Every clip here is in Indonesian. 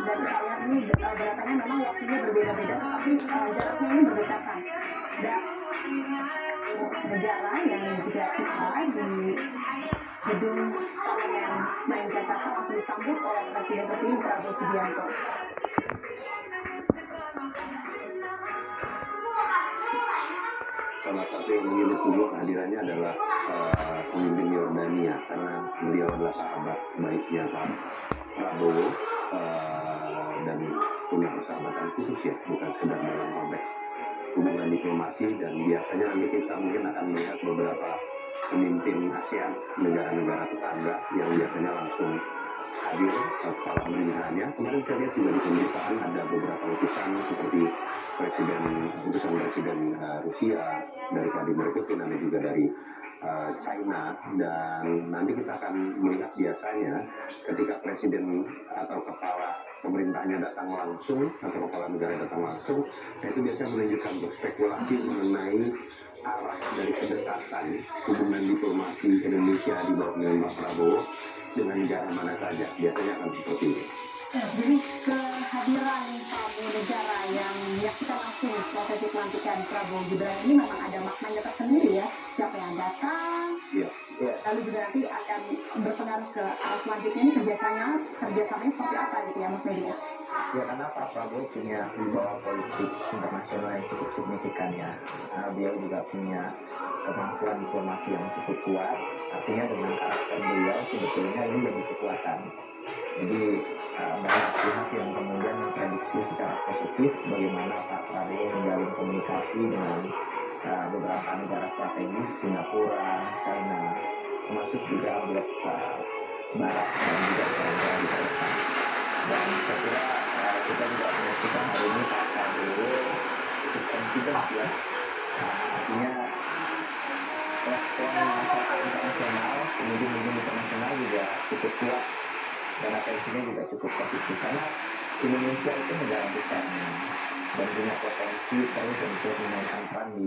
dan Italia ini gerakannya memang waktunya berbeda-beda, tapi jaraknya ini berdekatan. Dan negara yang juga tiba di gedung parlemen Senayan Jakarta langsung disambut oleh Presiden terpilih Prabowo Subianto. Salah satu yang menyulut dulu kehadirannya adalah pemimpin Yordania, karena beliau adalah sahabat baiknya Pak Prabowo dan punya persahabatan khusus ya, bukan sekedar dalam konteks hubungan diplomasi. Dan biasanya nanti kita mungkin akan melihat beberapa pemimpin ASEAN, negara-negara tetangga yang biasanya langsung hadir kepala pemerintahannya. Kemarin saya lihat juga di pemberitaan ada beberapa utusan seperti utusan Presiden Rusia dari Vladimir Putin, ada juga dari China. Dan nanti kita akan melihat biasanya ketika presiden atau kepala pemerintahnya datang langsung atau kepala negara datang langsung, nah itu biasanya menunjukkan spekulasi mengenai arah dari kedekatan hubungan diplomasi Indonesia di bawah dengan Pak Prabowo dengan negara mana saja, biasanya akan seperti ini. Jadi kehadiran tamu negara yang menyaksikan langsung prosesi pelantikan Prabowo Gibran ini memang ada maknanya tersendiri ya. Siapa yang datang, lalu juga nanti akan berpengaruh ke arah selanjutnya ini kerjasamanya seperti apa gitu ya Mas Medi? Ya, karena Pak Prabowo punya wibawa politik internasional yang cukup signifikan ya. Beliau juga punya kemampuan diplomasi yang cukup kuat. Artinya dengan karakter beliau sebetulnya ini jadi kekuatan. Jadi banyak pihak yang kemudian memprediksi secara positif bagaimana Pak Prabowo menjalin komunikasi dengan beberapa negara strategis, Singapura, China, termasuk juga blok Barat dan juga negara di Eropa. Dan saya kira kita juga menyaksikan hari ini Pak Prabowo cukup confident ya. Artinya respon masyarakat internasional, kemudian internasional juga cukup kuat dan atensinya juga cukup positif, karena Indonesia itu negara besar dan punya potensi terus untuk memainkan peran di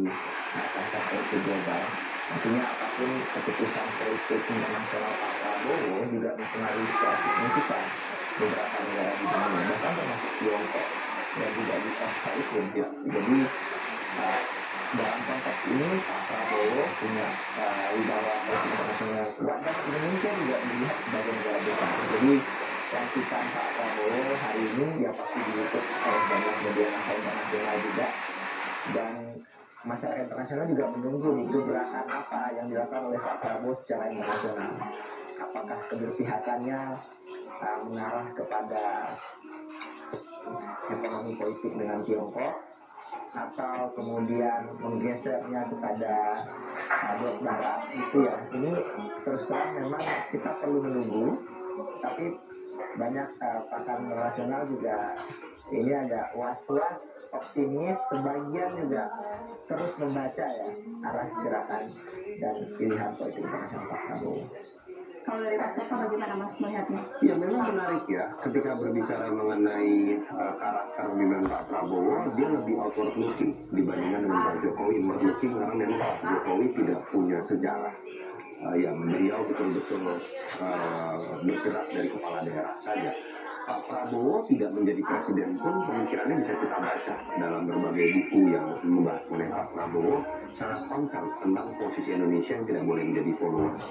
kancah politik global. Artinya apapun keputusan politik internasional Pak Prabowo juga mempengaruhi secara signifikan beberapa negara di dunia, bahkan termasuk Tiongkok dan juga di sekalipun ya. Jadi dalam konteks ini Pak Prabowo punya wibawa politik internasional yang kuat, dan Indonesia juga dilihat sebagai negara besar. Jadi pelantikan Pak Prabowo hari ini ya pasti diliput oleh banyak media massa internasional juga, dan masyarakat internasional juga menunggu itu gerakan apa yang dilakukan oleh Pak Prabowo secara internasional. Apakah keberpihakannya mengarah kepada ekonomi politik dengan Tiongkok, atau kemudian menggesernya kepada blok Barat itu ya. Ini terus terang memang kita perlu menunggu, tapi banyak pakar internasional juga ini agak was-was, optimis, sebagian juga terus membaca ya arah gerakan dan pilihan politik internasional Pak Prabowo. Kalau dari Pak Soto bagaimana Mas melihatnya? Ya, memang menarik ya, ketika berbicara mengenai karakter pemimpinan Pak Prabowo, dia lebih outward looking dibandingkan dengan Pak Jokowi. Inward looking karena memang Pak Jokowi tidak punya sejarah yang beliau betul-betul bergerak dari kepala daerah saja. Pak Prabowo tidak menjadi presiden pun pemikirannya bisa kita baca dalam berbagai buku yang membahas mengenai Pak Prabowo sangat concern tentang posisi Indonesia yang tidak boleh menjadi followers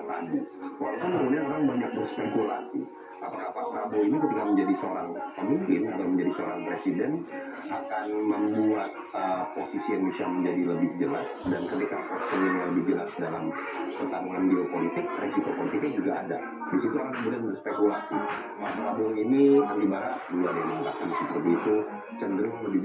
tadi. Walaupun kemudian orang banyak berspekulasi apakah Pak Prabowo ini ketika menjadi seorang pemimpin atau menjadi seorang presiden akan membuat posisi Indonesia menjadi lebih jelas, dan ketika posisi yang lebih jelas dalam pertarungan geopolitik, resiko politiknya juga ada. Di situ orang kemudian berspekulasi Pak Prabowo ini anti barat, dulu ada yang mengatakan seperti itu, cenderung lebih